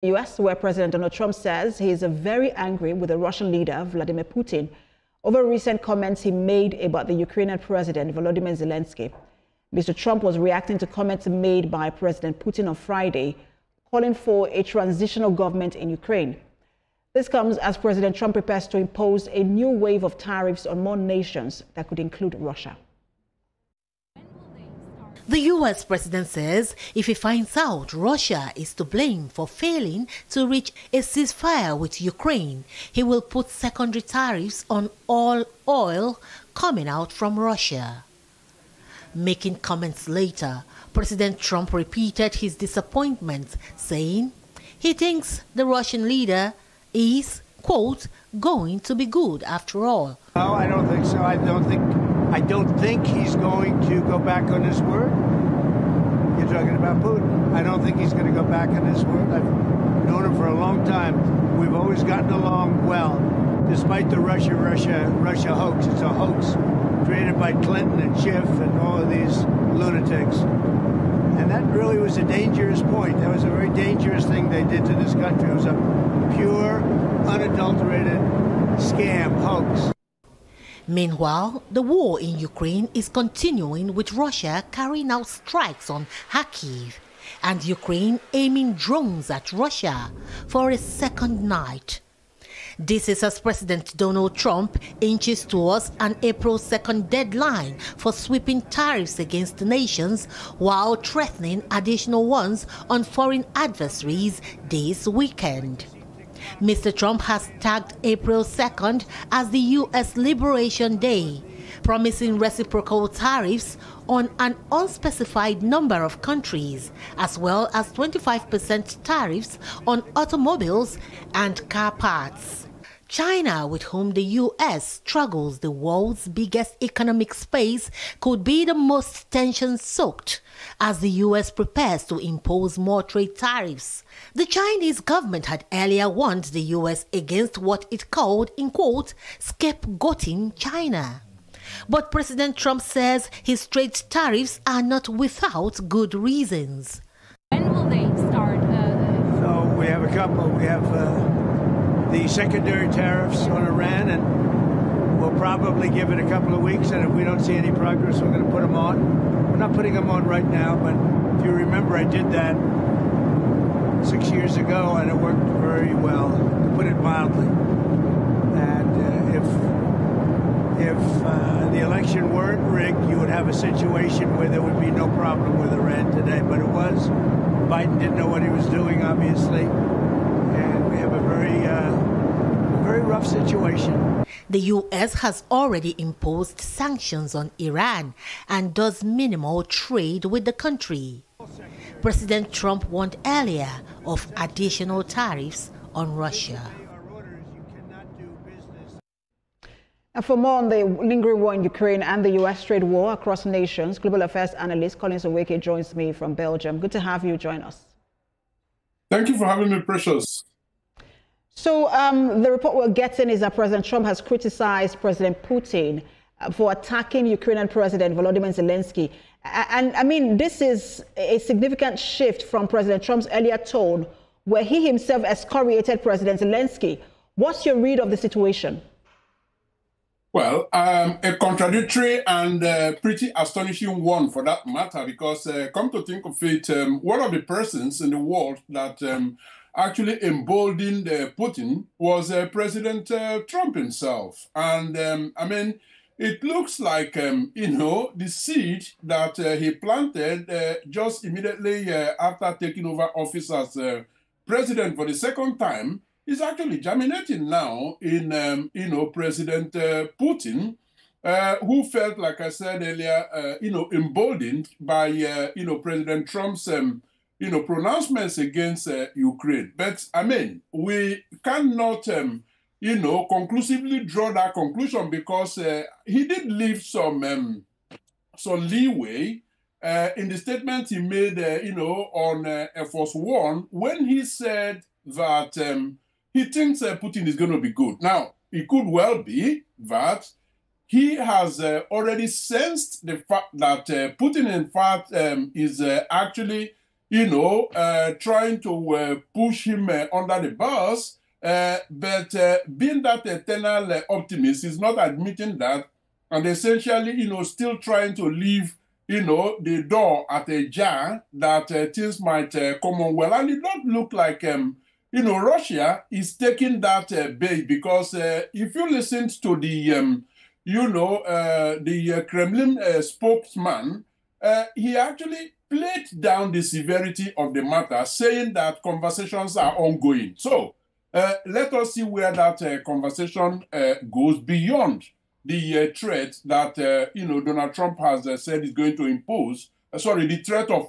U.S., where President Donald Trump says he is very angry with the Russian leader, Vladimir Putin, over recent comments he made about the Ukrainian President, Volodymyr Zelensky. Mr. Trump was reacting to comments made by President Putin on Friday, calling for a transitional government in Ukraine. This comes as President Trump prepares to impose a new wave of tariffs on more nations that could include Russia. The U.S. president says if he finds out Russia is to blame for failing to reach a ceasefire with Ukraine, he will put secondary tariffs on all oil coming out from Russia. Making comments later, President Trump repeated his disappointment, saying he thinks the Russian leader is, quote, going to be good after all. No, I don't think so. I don't think he's going to go back on his word. You're talking about Putin. I don't think he's going to go back on his word. I've known him for a long time. We've always gotten along well, despite the Russia hoax. It's a hoax created by Clinton and Schiff and all of these lunatics. And that really was a dangerous point. That was a very dangerous thing they did to this country. It was a pure, unadulterated scam, hoax. Meanwhile, the war in Ukraine is continuing, with Russia carrying out strikes on Kharkiv and Ukraine aiming drones at Russia for a second night. This is as President Donald Trump inches towards an April 2nd deadline for sweeping tariffs against the nations, while threatening additional ones on foreign adversaries this weekend. Mr. Trump has tagged April 2nd as the U.S. Liberation Day, promising reciprocal tariffs on an unspecified number of countries, as well as 25% tariffs on automobiles and car parts. China, with whom the U.S. struggles the world's biggest economic space, could be the most tension-soaked as the U.S. prepares to impose more trade tariffs. The Chinese government had earlier warned the U.S. against what it called, in quote, scapegoating China. But President Trump says his trade tariffs are not without good reasons. When will they start? So we have a couple. We have the secondary tariffs on Iran, and we'll probably give it a couple of weeks, and if we don't see any progress, we're going to put them on. We're not putting them on right now, but if you remember, I did that 6 years ago, and it worked very well, to put it mildly. And if the election weren't rigged, you would have a situation where there would be no problem with Iran today, but it was. Biden didn't know what he was doing, obviously, and we have a very rough situation. The U.S. has already imposed sanctions on Iran and does minimal trade with the country. President Trump warned earlier of additional tariffs on Russia. And for more on the lingering war in Ukraine and the U.S. trade war across nations, global affairs analyst Collins Oweke joins me from Belgium. Good to have you join us. Thank you for having me, Precious. So the report we're getting is that President Trump has criticized President Putin for attacking Ukrainian President Volodymyr Zelensky. And I mean, this is a significant shift from President Trump's earlier tone, where he himself excoriated President Zelensky. What's your read of the situation? Well, a contradictory and pretty astonishing one for that matter, because come to think of it, one of the persons in the world that actually emboldened Putin was President Trump himself. And I mean, it looks like, the seed that he planted just immediately after taking over office as president for the second time is actually germinating now in, President Putin, who felt, like I said earlier, emboldened by, President Trump's, pronouncements against Ukraine. But, I mean, we cannot, conclusively draw that conclusion, because he did leave some leeway in the statement he made, on Air Force One, when he said that he thinks Putin is going to be good. Now, it could well be that he has already sensed the fact that Putin, in fact, is actually, trying to push him under the bus. But being that eternal optimist, is not admitting that, and essentially, still trying to leave, the door at ajar that things might come on well. And it don't look like, Russia is taking that bait, because if you listen to the, the Kremlin spokesman, he actually played down the severity of the matter, saying that conversations are ongoing. So let us see where that conversation goes beyond the threat that Donald Trump has said is going to impose. The threat of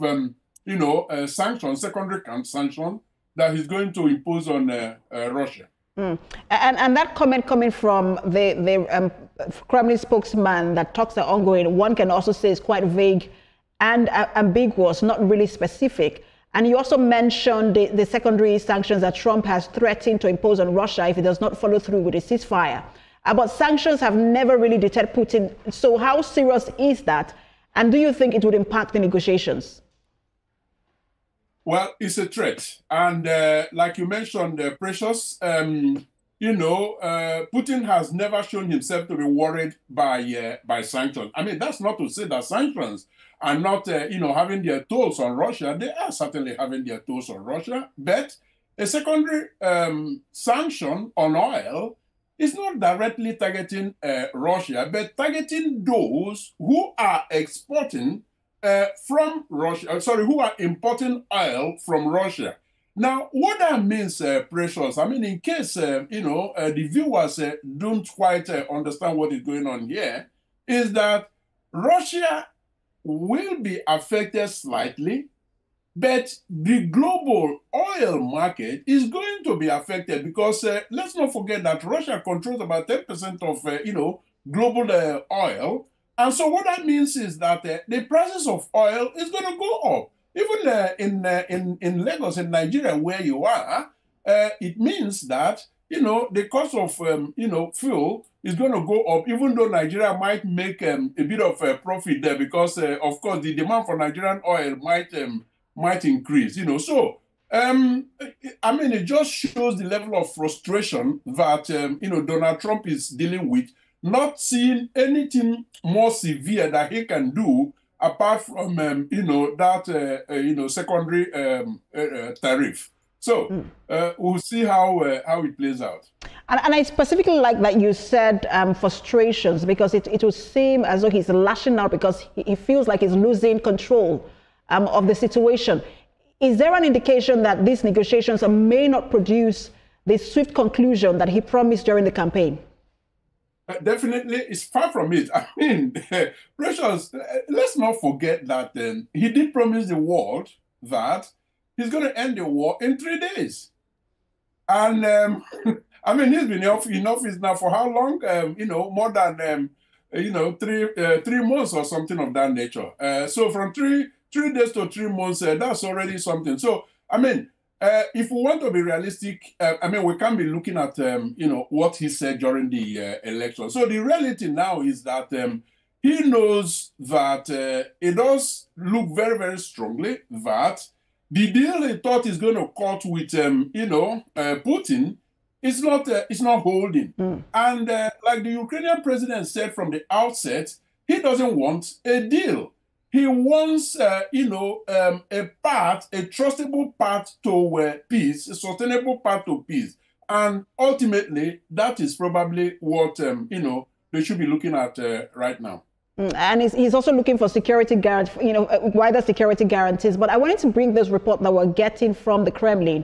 sanctions, secondary sanction that he's going to impose on Russia. And that comment coming from the Kremlin spokesman that talks are ongoing, one can also say is quite vague and ambiguous, not really specific. And you also mentioned the secondary sanctions that Trump has threatened to impose on Russia if it does not follow through with a ceasefire. But sanctions have never really deterred Putin. So how serious is that? And do you think it would impact the negotiations? Well, it's a threat. And like you mentioned, Precious, Putin has never shown himself to be worried by sanctions. I mean, that's not to say that sanctions are not, having their tolls on Russia. They are certainly having their tolls on Russia. But a secondary sanction on oil is not directly targeting Russia, but targeting those who are exporting from Russia, who are importing oil from Russia. Now, what that means, Precious, I mean, in case, the viewers don't quite understand what is going on here, is that Russia will be affected slightly, but the global oil market is going to be affected because let's not forget that Russia controls about 10% of, global oil. And so what that means is that the prices of oil is going to go up. Even in Lagos, in Nigeria, where you are, it means that, the cost of, fuel is going to go up, even though Nigeria might make a bit of a profit there because, of course, the demand for Nigerian oil might increase, So, I mean, it just shows the level of frustration that, Donald Trump is dealing with, not seeing anything more severe that he can do apart from, that, secondary tariff. So we'll see how it plays out. And I specifically like that you said frustrations, because it will seem as though he's lashing out because he feels like he's losing control of the situation. Is there an indication that these negotiations may not produce the swift conclusion that he promised during the campaign? Definitely, it's far from it. I mean, Precious, let's not forget that he did promise the world that he's going to end the war in 3 days. And, I mean, he's been in office now for how long? More than, 3 months or something of that nature. So from 3 days to 3 months, that's already something. So, I mean, if we want to be realistic, we can't be looking at, what he said during the election. So the reality now is that he knows that it does look very, very strongly that the deal he thought is going to cut with, Putin is not holding. And like the Ukrainian president said from the outset, he doesn't want a deal. He wants, a trustable path to peace, a sustainable path to peace. And ultimately, that is probably what, they should be looking at right now. And he's also looking for security wider security guarantees. But I wanted to bring this report that we're getting from the Kremlin.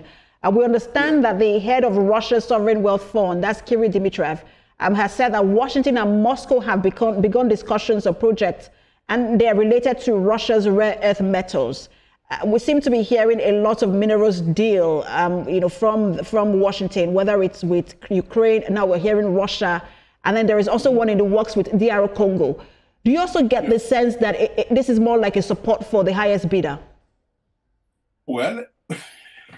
We understand that the head of Russia's Sovereign Wealth Fund, that's Kirill Dmitriev, has said that Washington and Moscow have begun discussions of projects, and they are related to Russia's rare earth metals. We seem to be hearing a lot of minerals deal, from Washington, whether it's with Ukraine. Now we're hearing Russia, and then there is also one in the works with DR Congo. Do you also get the sense that this is more like a support for the highest bidder? Well,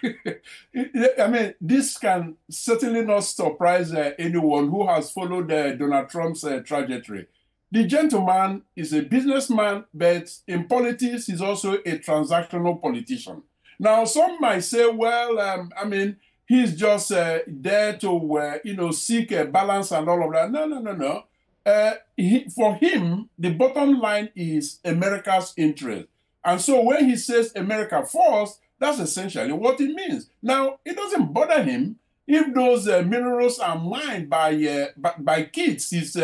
I mean, this can certainly not surprise anyone who has followed Donald Trump's trajectory. The gentleman is a businessman, but in politics, he's also a transactional politician. Now, some might say, well, I mean, he's just there to, seek a balance and all of that. No, no, no, no. For him, the bottom line is America's interest. And so when he says America first, that's essentially what it means. Now, it doesn't bother him if those minerals are mined by kids, his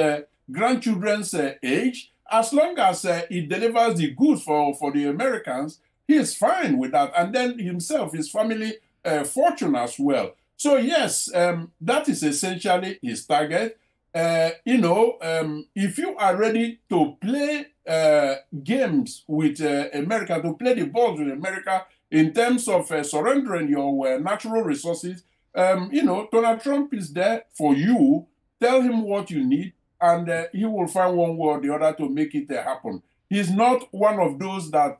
grandchildren's age, as long as he delivers the goods for the Americans, he is fine with that. And then himself, his family fortune as well. So yes, that is essentially his target. If you are ready to play games with America, to play the balls with America in terms of surrendering your natural resources, Donald Trump is there for you. Tell him what you need, and he will find one way or the other to make it happen. He's not one of those that